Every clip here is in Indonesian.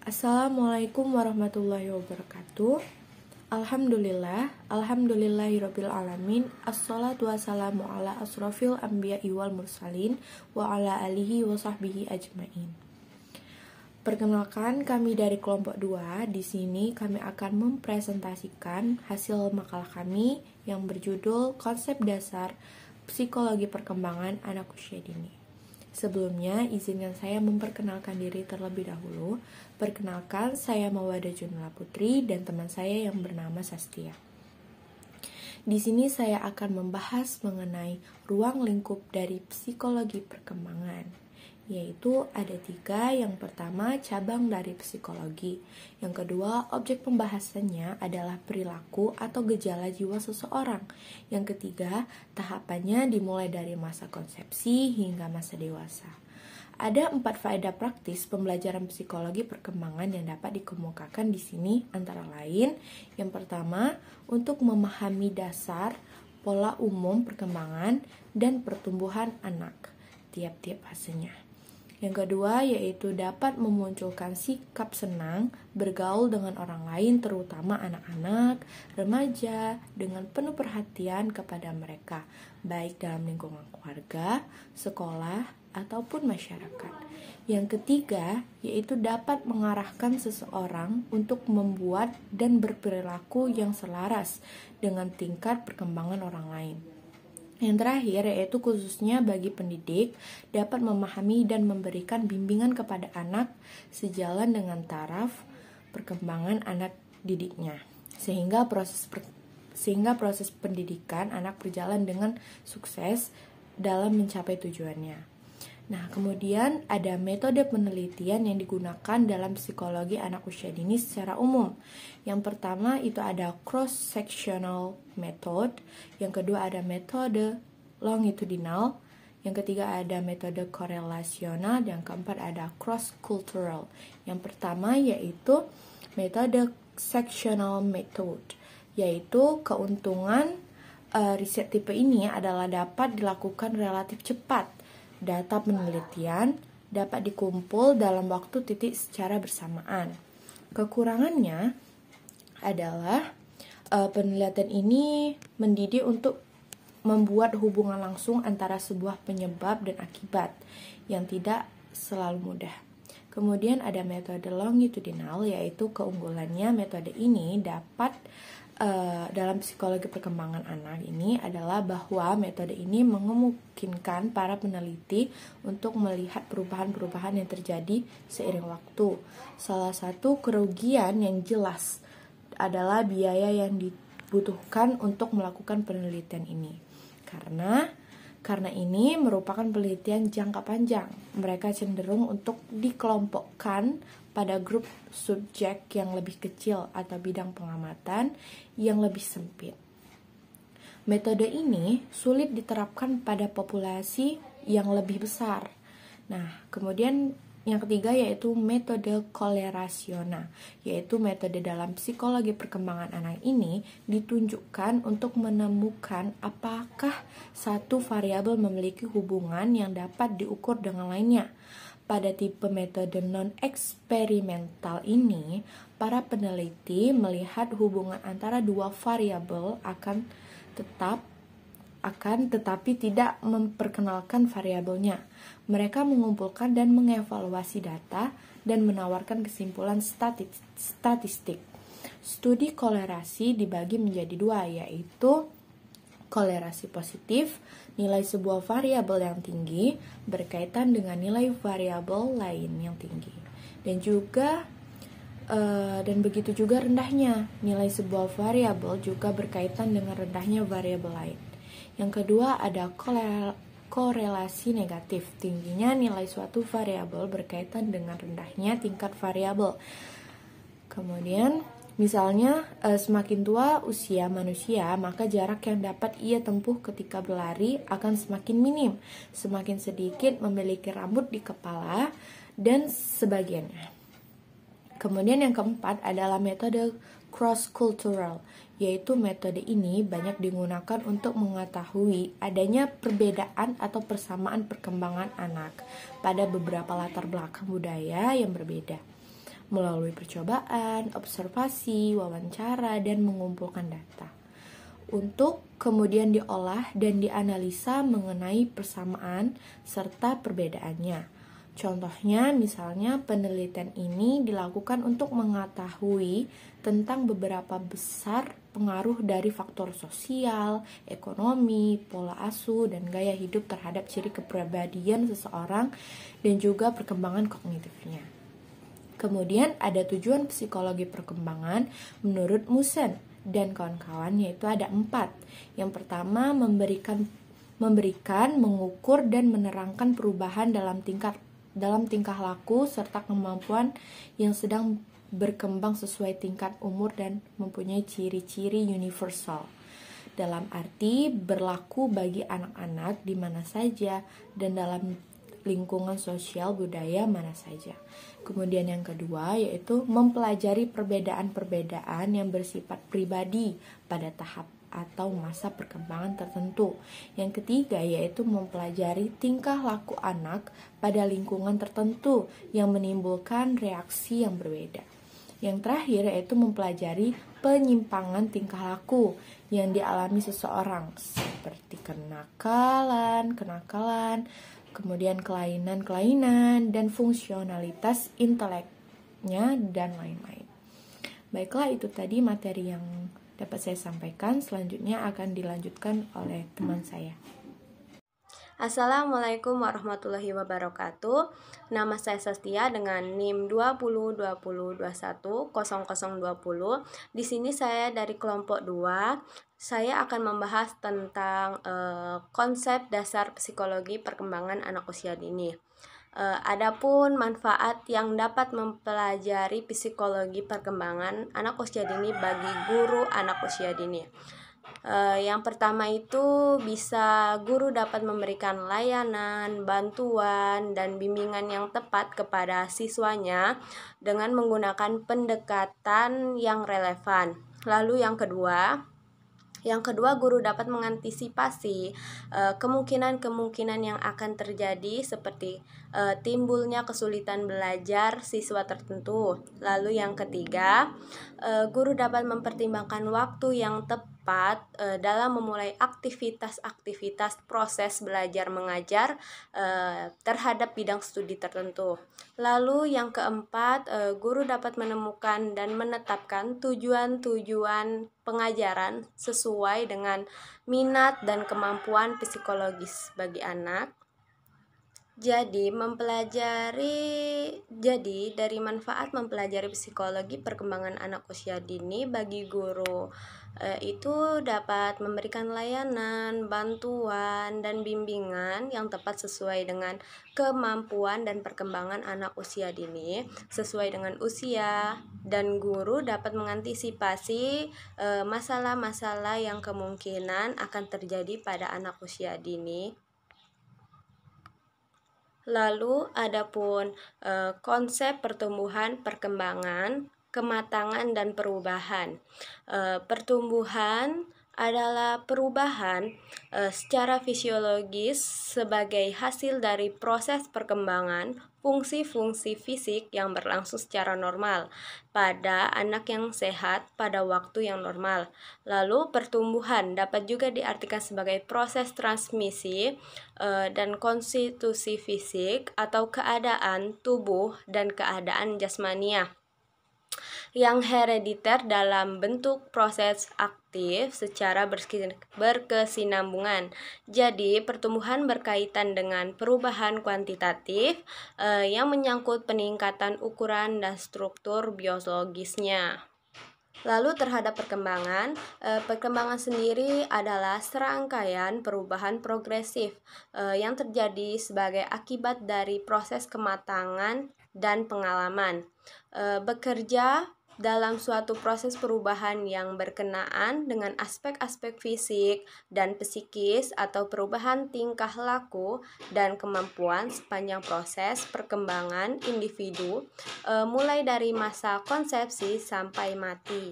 Assalamualaikum warahmatullahi wabarakatuh. Alhamdulillahirabbil alamin. Assalatu wassalamu ala asrofil anbiya'i wal mursalin wa ala alihi wa sahbihi ajmain. Perkenalkan, kami dari kelompok 2. Di sini kami akan mempresentasikan hasil makalah kami yang berjudul Konsep Dasar Psikologi Perkembangan Anak Usia Dini. Sebelumnya, izinkan saya memperkenalkan diri terlebih dahulu. Perkenalkan, saya Mawada Junla Putri dan teman saya yang bernama Sastia. Di sini saya akan membahas mengenai ruang lingkup dari psikologi perkembangan, yaitu ada 3. Yang pertama, cabang dari psikologi. Yang kedua, objek pembahasannya adalah perilaku atau gejala jiwa seseorang. Yang ketiga, tahapannya dimulai dari masa konsepsi hingga masa dewasa. Ada 4 faedah praktis pembelajaran psikologi perkembangan yang dapat dikemukakan di sini, antara lain, yang pertama, untuk memahami dasar, pola umum perkembangan dan pertumbuhan anak, tiap-tiap fasenya. Yang kedua, yaitu dapat memunculkan sikap senang bergaul dengan orang lain, terutama anak-anak, remaja, dengan penuh perhatian kepada mereka, baik dalam lingkungan keluarga, sekolah, ataupun masyarakat. Yang ketiga, yaitu dapat mengarahkan seseorang untuk membuat dan berperilaku yang selaras dengan tingkat perkembangan orang lain. Yang terakhir, yaitu khususnya bagi pendidik, dapat memahami dan memberikan bimbingan kepada anak sejalan dengan taraf perkembangan anak didiknya, sehingga proses pendidikan anak berjalan dengan sukses dalam mencapai tujuannya. Nah, kemudian ada metode penelitian yang digunakan dalam psikologi anak usia dini secara umum. Yang pertama itu ada cross-sectional method, yang kedua ada metode longitudinal, yang ketiga ada metode korelasional, dan keempat ada cross-cultural. Yang pertama yaitu metode sectional method, yaitu keuntungan riset tipe ini adalah dapat dilakukan relatif cepat. Data penelitian dapat dikumpul dalam waktu titik secara bersamaan. Kekurangannya adalah penelitian ini mendidik untuk membuat hubungan langsung antara sebuah penyebab dan akibat yang tidak selalu mudah. Kemudian ada metode longitudinal, yaitu keunggulannya metode ini dapat dalam psikologi perkembangan anak ini adalah bahwa metode ini memungkinkan para peneliti untuk melihat perubahan-perubahan yang terjadi seiring waktu. Salah satu kerugian yang jelas adalah biaya yang dibutuhkan untuk melakukan penelitian ini. Karena ini merupakan penelitian jangka panjang, mereka cenderung untuk dikelompokkan pada grup subjek yang lebih kecil atau bidang pengamatan yang lebih sempit. Metode ini sulit diterapkan pada populasi yang lebih besar. Nah, kemudian yang ketiga yaitu metode korelasional, yaitu metode dalam psikologi perkembangan anak ini ditunjukkan untuk menemukan apakah satu variabel memiliki hubungan yang dapat diukur dengan lainnya. Pada tipe metode non-eksperimental ini, para peneliti melihat hubungan antara dua variabel tetapi tidak memperkenalkan variabelnya. Mereka mengumpulkan dan mengevaluasi data dan menawarkan kesimpulan statistik. Studi kolerasi dibagi menjadi 2, yaitu kolerasi positif, nilai sebuah variabel yang tinggi berkaitan dengan nilai variabel lain yang tinggi. Dan begitu juga rendahnya, nilai sebuah variabel juga berkaitan dengan rendahnya variabel lain. Yang kedua ada korelasi negatif, tingginya nilai suatu variabel berkaitan dengan rendahnya tingkat variabel. Kemudian misalnya, semakin tua usia manusia, maka jarak yang dapat ia tempuh ketika berlari akan semakin minim, semakin sedikit memiliki rambut di kepala, dan sebagainya. Kemudian yang keempat adalah metode cross-cultural, yaitu metode ini banyak digunakan untuk mengetahui adanya perbedaan atau persamaan perkembangan anak pada beberapa latar belakang budaya yang berbeda. melalui percobaan, observasi, wawancara, dan mengumpulkan data untuk kemudian diolah dan dianalisa mengenai persamaan serta perbedaannya. Contohnya, misalnya penelitian ini dilakukan untuk mengetahui tentang beberapa besar pengaruh dari faktor sosial, ekonomi, pola asuh, dan gaya hidup terhadap ciri kepribadian seseorang dan juga perkembangan kognitifnya. Kemudian ada tujuan psikologi perkembangan menurut Musen dan kawan-kawan, yaitu ada 4. Yang pertama, memberikan, mengukur, dan menerangkan perubahan dalam tingkah laku serta kemampuan yang sedang berkembang sesuai tingkat umur dan mempunyai ciri-ciri universal. Dalam arti berlaku bagi anak-anak di mana saja dan dalam lingkungan sosial budaya mana saja. Kemudian yang kedua yaitu mempelajari perbedaan-perbedaan yang bersifat pribadi pada tahap atau masa perkembangan tertentu. Yang ketiga yaitu mempelajari tingkah laku anak pada lingkungan tertentu yang menimbulkan reaksi yang berbeda. Yang terakhir yaitu mempelajari penyimpangan tingkah laku yang dialami seseorang seperti kenakalan, kemudian kelainan-kelainan, dan fungsionalitas inteleknya, dan lain-lain. Baiklah, itu tadi materi yang dapat saya sampaikan. Selanjutnya akan dilanjutkan oleh teman saya. Assalamualaikum warahmatullahi wabarakatuh. Nama saya Sastia dengan NIM 2020210020. Di sini saya dari kelompok 2. Saya akan membahas tentang konsep dasar psikologi perkembangan anak usia dini. Adapun manfaat yang dapat mempelajari psikologi perkembangan anak usia dini bagi guru anak usia dini. Yang pertama itu bisa guru dapat memberikan layanan, bantuan, dan bimbingan yang tepat kepada siswanya dengan menggunakan pendekatan yang relevan. Lalu yang kedua, guru dapat mengantisipasi kemungkinan-kemungkinan yang akan terjadi seperti timbulnya kesulitan belajar siswa tertentu. Lalu yang ketiga, guru dapat mempertimbangkan waktu yang tepat dalam memulai aktivitas-aktivitas proses belajar mengajar terhadap bidang studi tertentu. Lalu yang keempat, guru dapat menemukan dan menetapkan tujuan-tujuan pengajaran sesuai dengan minat dan kemampuan psikologis bagi anak. Jadi dari manfaat mempelajari psikologi perkembangan anak usia dini bagi guru itu dapat memberikan layanan, bantuan, dan bimbingan yang tepat sesuai dengan kemampuan dan perkembangan anak usia dini sesuai dengan usia, dan guru dapat mengantisipasi masalah-masalah yang kemungkinan akan terjadi pada anak usia dini. Lalu adapun konsep pertumbuhan, perkembangan, kematangan, dan perubahan. Pertumbuhan adalah perubahan secara fisiologis sebagai hasil dari proses perkembangan fungsi-fungsi fisik yang berlangsung secara normal pada anak yang sehat pada waktu yang normal. Lalu pertumbuhan dapat juga diartikan sebagai proses transmisi dan konstitusi fisik atau keadaan tubuh dan keadaan jasmania yang herediter dalam bentuk proses aktif secara berkesinambungan. Jadi, pertumbuhan berkaitan dengan perubahan kuantitatif yang menyangkut peningkatan ukuran dan struktur biologisnya. Lalu terhadap perkembangan sendiri adalah serangkaian perubahan progresif yang terjadi sebagai akibat dari proses kematangan dan pengalaman. Bekerja dalam suatu proses perubahan yang berkenaan dengan aspek-aspek fisik dan psikis atau perubahan tingkah laku dan kemampuan sepanjang proses perkembangan individu mulai dari masa konsepsi sampai mati.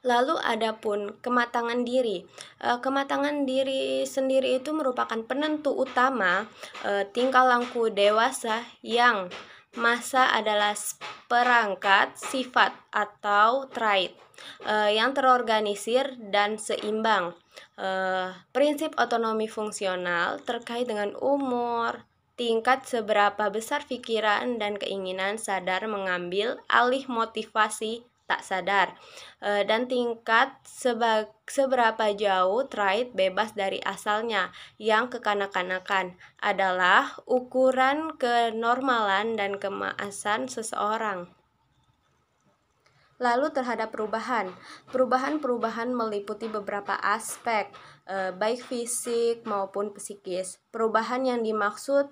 Lalu adapun kematangan diri. Kematangan diri sendiri itu merupakan penentu utama tingkah laku dewasa yang Massa adalah perangkat, sifat, atau trait yang terorganisir dan seimbang. Prinsip otonomi fungsional terkait dengan umur, tingkat seberapa besar pikiran dan keinginan sadar mengambil alih motivasi tak sadar, dan tingkat seberapa jauh trait bebas dari asalnya yang kekanak-kanakan adalah ukuran kenormalan dan kemasan seseorang. Lalu terhadap perubahan meliputi beberapa aspek, baik fisik maupun psikis. Perubahan yang dimaksud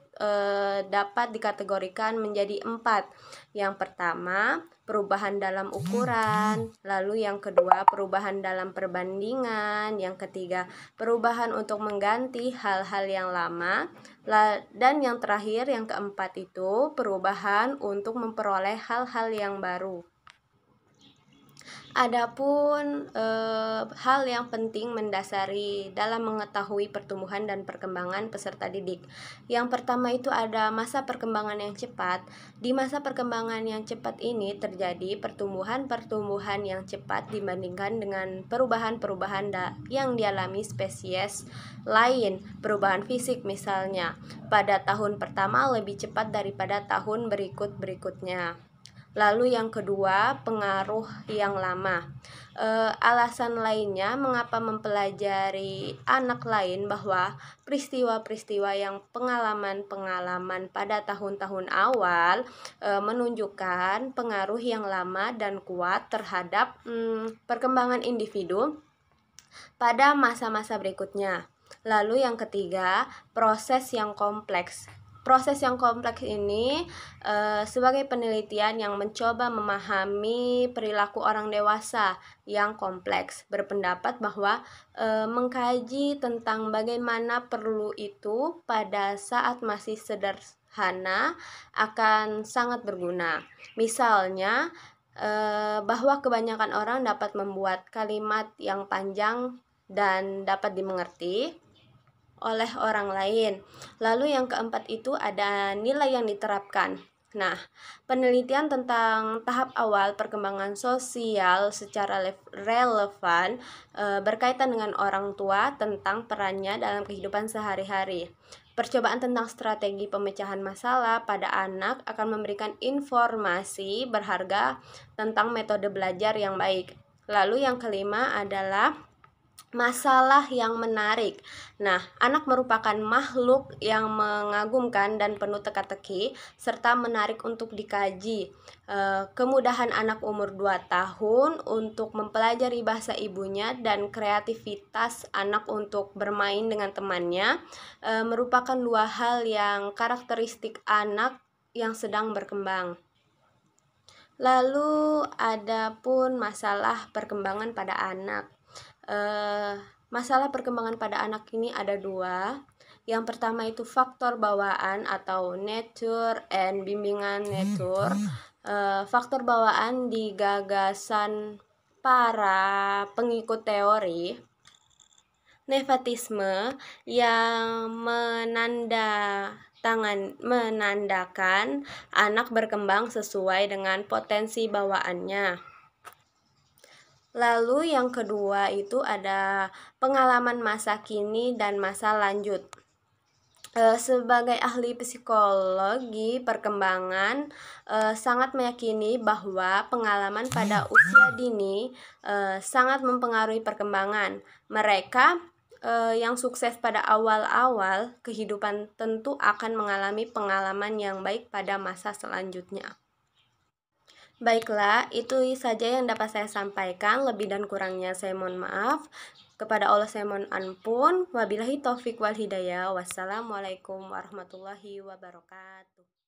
dapat dikategorikan menjadi 4. Yang pertama, perubahan dalam ukuran. Lalu yang kedua, perubahan dalam perbandingan. Yang ketiga, perubahan untuk mengganti hal-hal yang lama. Dan yang terakhir, yang keempat itu, perubahan untuk memperoleh hal-hal yang baru. Adapun hal yang penting mendasari dalam mengetahui pertumbuhan dan perkembangan peserta didik. Yang pertama itu ada masa perkembangan yang cepat. Di masa perkembangan yang cepat ini terjadi pertumbuhan yang cepat dibandingkan dengan perubahan-perubahan yang dialami spesies lain. Perubahan fisik misalnya, pada tahun pertama lebih cepat daripada tahun berikutnya. Lalu yang kedua, pengaruh yang lama. Alasan lainnya mengapa mempelajari anak lain bahwa peristiwa-peristiwa yang pengalaman pada tahun-tahun awal menunjukkan pengaruh yang lama dan kuat terhadap perkembangan individu pada masa-masa berikutnya. Lalu yang ketiga, proses yang kompleks. Proses yang kompleks ini sebagai penelitian yang mencoba memahami perilaku orang dewasa yang kompleks, berpendapat bahwa mengkaji tentang bagaimana perlu itu pada saat masih sederhana akan sangat berguna. Misalnya, bahwa kebanyakan orang dapat membuat kalimat yang panjang dan dapat dimengerti oleh orang lain. Lalu yang keempat itu ada nilai yang diterapkan. Nah, penelitian tentang tahap awal perkembangan sosial secara relevan berkaitan dengan orang tua tentang perannya dalam kehidupan sehari-hari. Percobaan tentang strategi pemecahan masalah pada anak akan memberikan informasi berharga tentang metode belajar yang baik. Lalu yang kelima adalah masalah yang menarik. Nah, anak merupakan makhluk yang mengagumkan dan penuh teka-teki serta menarik untuk dikaji. Kemudahan anak umur 2 tahun untuk mempelajari bahasa ibunya dan kreativitas anak untuk bermain dengan temannya merupakan 2 hal yang karakteristik anak yang sedang berkembang. Lalu ada pun masalah perkembangan pada anak. Masalah perkembangan pada anak ini ada 2. Yang pertama itu faktor bawaan atau nature and bimbingan nature. Faktor bawaan di gagasan para pengikut teori nepotisme yang menandakan anak berkembang sesuai dengan potensi bawaannya. Lalu yang kedua itu ada pengalaman masa kini dan masa lanjut. Sebagai ahli psikologi perkembangan sangat meyakini bahwa pengalaman pada usia dini sangat mempengaruhi perkembangan. Mereka yang sukses pada awal-awal kehidupan tentu akan mengalami pengalaman yang baik pada masa selanjutnya. Baiklah, itu saja yang dapat saya sampaikan. Lebih dan kurangnya saya mohon maaf. Kepada Allah saya mohon ampun. Wabillahi taufik wal hidayah. Wassalamualaikum warahmatullahi wabarakatuh.